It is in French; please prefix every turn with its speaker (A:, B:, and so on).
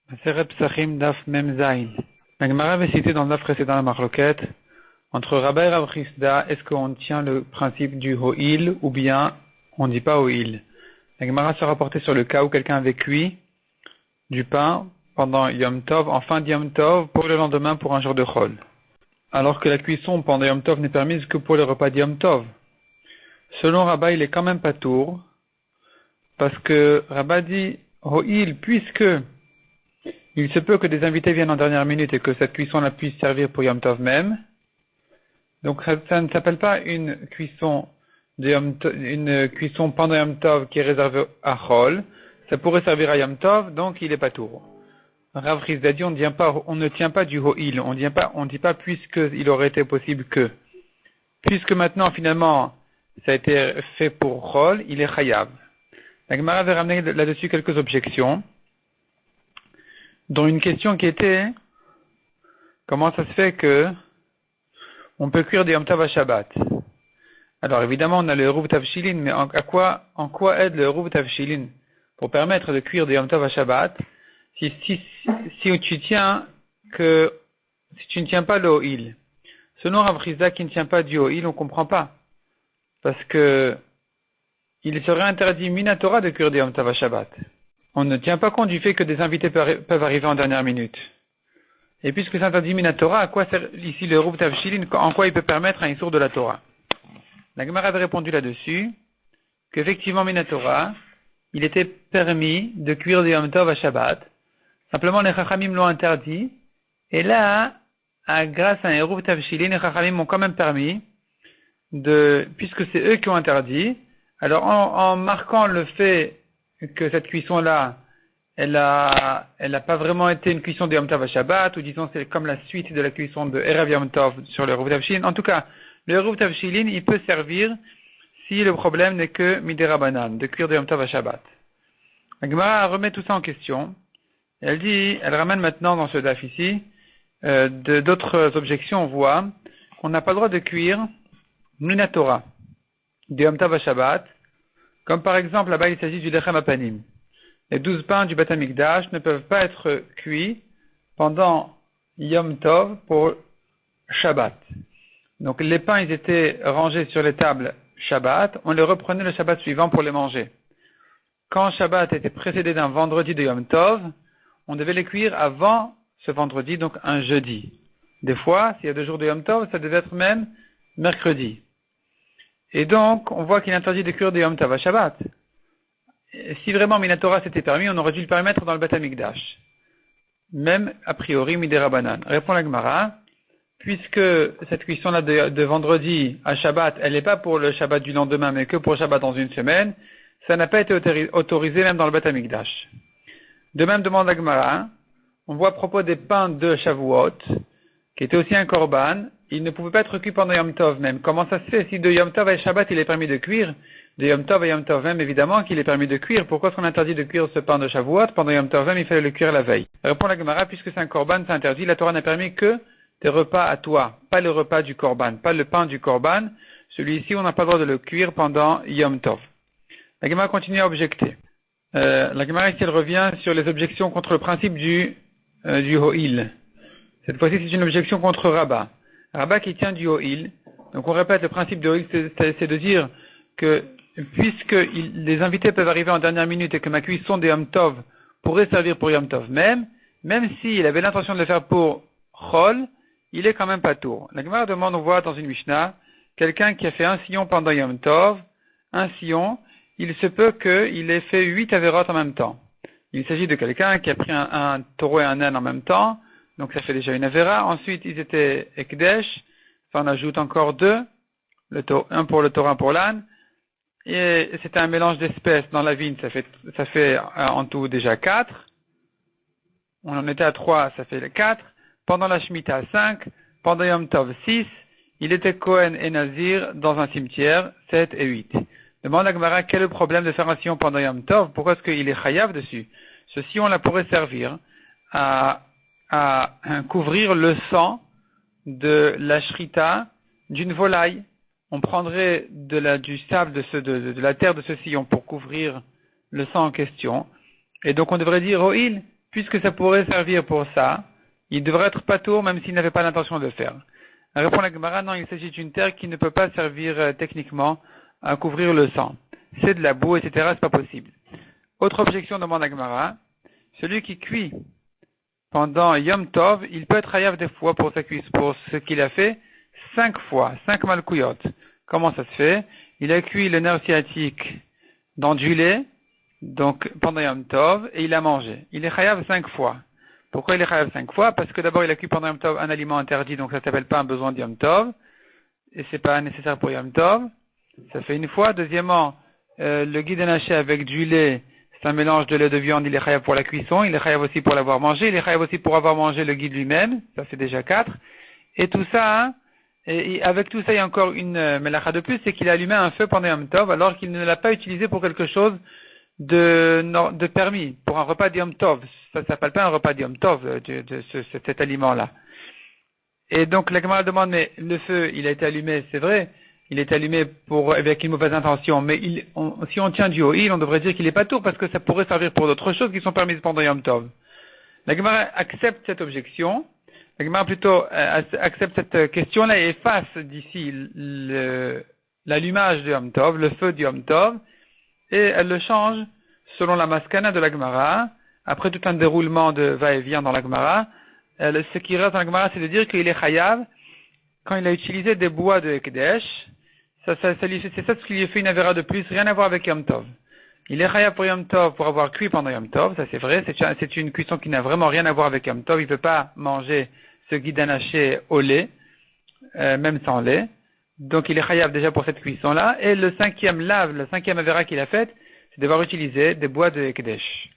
A: Maseret Psachim Daf Mem Zayin. La Gemara avait cité dans le daf précédent la marloquette entre Rabba et Rav Chisda, est-ce qu'on tient le principe du ho'il ou bien on ne dit pas ho'il. La Gemara se rapportait sur le cas où quelqu'un avait cuit du pain pendant Yom Tov, en fin de Yom Tov, pour le lendemain pour un jour de Chol. Alors que la cuisson pendant Yom Tov n'est permise que pour le repas de Yom Tov. Selon Rabba, il est quand même pas tour, parce que Rabba dit ho'il, puisque il se peut que des invités viennent en dernière minute et que cette cuisson-là puisse servir pour Yom Tov même. Donc ça ne s'appelle pas une cuisson une cuisson pendant Yom Tov qui est réservée à Chol. Ça pourrait servir à Yom Tov, donc il est pas tour. Rav Chisda dit on ne tient pas du ho'il, on dit pas puisqu'il aurait été possible que. Puisque maintenant finalement ça a été fait pour Chol, il est chayav. La Gemara avait ramené là-dessus quelques objections, dont une question qui était comment ça se fait que on peut cuire des Yom Tov à Shabbat. Alors évidemment on a le Eruv Tavshilin, mais en quoi aide le Eruv Tavshilin pour permettre de cuire des Yom Tov à Shabbat si tu ne tiens pas le ho'il. Selon Rav Chisda qui ne tient pas du ho'il, on ne comprend pas. Parce que il serait interdit minatora de cuire des Yom Tov à Shabbat. On ne tient pas compte du fait que des invités peuvent arriver en dernière minute. Et puisque c'est interdit minatora, à quoi sert ici le Eruv Tavshilin, en quoi il peut permettre un issour de la Torah? La Gemara avait répondu là-dessus qu'effectivement minatora, il était permis de cuire des Yom Tov à Shabbat. Simplement les Chachamim l'ont interdit. Et là, grâce à un Eruv Tavshilin, les Chachamim ont quand même permis puisque c'est eux qui ont interdit. Alors en marquant le fait que cette cuisson-là, elle a pas vraiment été une cuisson de Yom Tov à Shabbat, ou disons c'est comme la suite de la cuisson de Erev Yom Tov sur le Eruv Tavshilin. En tout cas, le Eruv Tavshilin, il peut servir si le problème n'est que Midei Rabbanan, de cuire de Yom Tov à Shabbat. La Gemara remet tout ça en question. Elle ramène maintenant dans ce daf ici, d'autres objections. On voit qu'on n'a pas le droit de cuire Minatora, de Yom Tov à Shabbat, comme par exemple là-bas il s'agit du Lechem Apanim. Les 12 pains du Beth Amikdash ne peuvent pas être cuits pendant Yom Tov pour Shabbat. Donc les pains ils étaient rangés sur les tables Shabbat, on les reprenait le Shabbat suivant pour les manger. Quand Shabbat était précédé d'un vendredi de Yom Tov, on devait les cuire avant ce vendredi, donc un jeudi. Des fois, s'il y a 2 jours de Yom Tov, ça devait être même mercredi. Et donc, on voit qu'il est interdit de cuire des Yom Tov à Shabbat. Et si vraiment Minatora s'était permis, on aurait dû le permettre dans le Beth Amikdash. Même, a priori, Midei Rabbanan. Répond la Gemara, puisque cette cuisson-là de vendredi à Shabbat, elle n'est pas pour le Shabbat du lendemain, mais que pour le Shabbat dans une semaine, ça n'a pas été autorisé même dans le Beth Amikdash. De même, demande la Gemara, on voit à propos des pains de Shavuot, qui était aussi un korban, il ne pouvait pas être cuit pendant Yom Tov même. Comment ça se fait? Si de Yom Tov à Shabbat il est permis de cuire, de Yom Tov à Yom Tov même évidemment qu'il est permis de cuire, pourquoi est-ce qu'on interdit de cuire ce pain de Shavuot? Pendant Yom Tov même il fallait le cuire la veille. Répond la Gemara, puisque c'est un korban, c'est interdit, la Torah n'a permis que tes repas à toi, pas le repas du korban, pas le pain du korban. Celui-ci on n'a pas le droit de le cuire pendant Yom Tov. La Gemara continue à objecter. La Gemara ici elle revient sur les objections contre le principe du ho'il. Cette fois-ci c'est une objection contre Rabba. Rabba qui tient du ho'il. Donc on répète, le principe du ho'il c'est de dire que puisque les invités peuvent arriver en dernière minute et que ma cuisson de Yom Tov pourrait servir pour Yom Tov même s'il avait l'intention de le faire pour Chol, il est quand même pas tour. La Gemara demande, on voit dans une Mishnah, quelqu'un qui a fait un sillon pendant Yom Tov, un sillon, il se peut qu'il ait fait 8 averot en même temps. Il s'agit de quelqu'un qui a pris un taureau et un âne en même temps, donc ça fait déjà une avera. Ensuite, ils étaient ekdesh, enfin on ajoute encore 2, un pour le taureau, un pour l'âne, et c'était un mélange d'espèces dans la vigne, ça fait en tout déjà 4. On en était à 3, ça fait 4. Pendant la Shemitah 5, pendant Yom Tov 6, il était Kohen et Nazir dans un cimetière 7 et 8. Demande à Gemara quel est le problème de faire un sillon pendant Yom Tov, pourquoi est-ce qu'il est chayav dessus? Ce sillon-là pourrait servir à couvrir le sang de la shrita d'une volaille. On prendrait du sable de la terre de ce sillon pour couvrir le sang en question. Et donc on devrait dire ho'il, puisque ça pourrait servir pour ça, il devrait être patour même s'il n'avait pas l'intention de le faire. Répond la Gemara, non, il s'agit d'une terre qui ne peut pas servir techniquement à couvrir le sang. C'est de la boue, etc., c'est pas possible. Autre objection demande la Gemara, celui qui cuit pendant Yom Tov, il peut être hayav des fois pour ce qu'il a fait 5 fois, 5 malkouyot. Comment ça se fait? Il a cuit le nerf sciatique dans du lait, donc pendant Yom Tov, et il a mangé. Il est chayav 5 fois. Pourquoi il est chayav 5 fois? Parce que d'abord il a cuit pendant Yom Tov un aliment interdit, donc ça s'appelle pas un besoin de Yom Tov, et c'est pas nécessaire pour Yom Tov. Ça fait une fois. Deuxièmement, le guide anaché avec du lait, c'est un mélange de lait de viande, il est chayav pour la cuisson, il est chayav aussi pour l'avoir mangé, il est chayav aussi pour avoir mangé le guide lui-même, ça fait déjà 4. Et tout ça, hein, et avec tout ça, il y a encore une melacha de plus, c'est qu'il a allumé un feu pendant Yom Tov, alors qu'il ne l'a pas utilisé pour quelque chose de permis, pour un repas de Yom Tov. Ça ne s'appelle pas un repas de Yom Tov, cet aliment-là. Et donc, la Gemara demande, mais le feu, il a été allumé, c'est vrai, il est allumé avec une mauvaise intention, mais si on tient du oil, on devrait dire qu'il est pas tour, parce que ça pourrait servir pour d'autres choses qui sont permises pendant Yom Tov. La Gemara accepte cette objection. La Gemara plutôt accepte cette question-là et efface d'ici l'allumage du Yom Tov, le feu du Yom Tov, et elle le change selon la maskana de la Gemara. Après tout un déroulement de va-et-vient dans la Gemara, ce qui reste dans la Gemara, c'est de dire qu'il est chayav quand il a utilisé des bois de Ekdesh. C'est ça ce qui lui fait une avéra de plus, rien à voir avec Yom Tov. Il est chayav pour Yom Tov pour avoir cuit pendant Yom Tov, ça c'est vrai, c'est une cuisson qui n'a vraiment rien à voir avec Yom Tov, il ne peut pas manger ce guide anaché au lait, même sans lait. Donc il est chayav déjà pour cette cuisson-là. Et le cinquième avéra qu'il a faite, c'est d'avoir utilisé des bois de Ekdesh.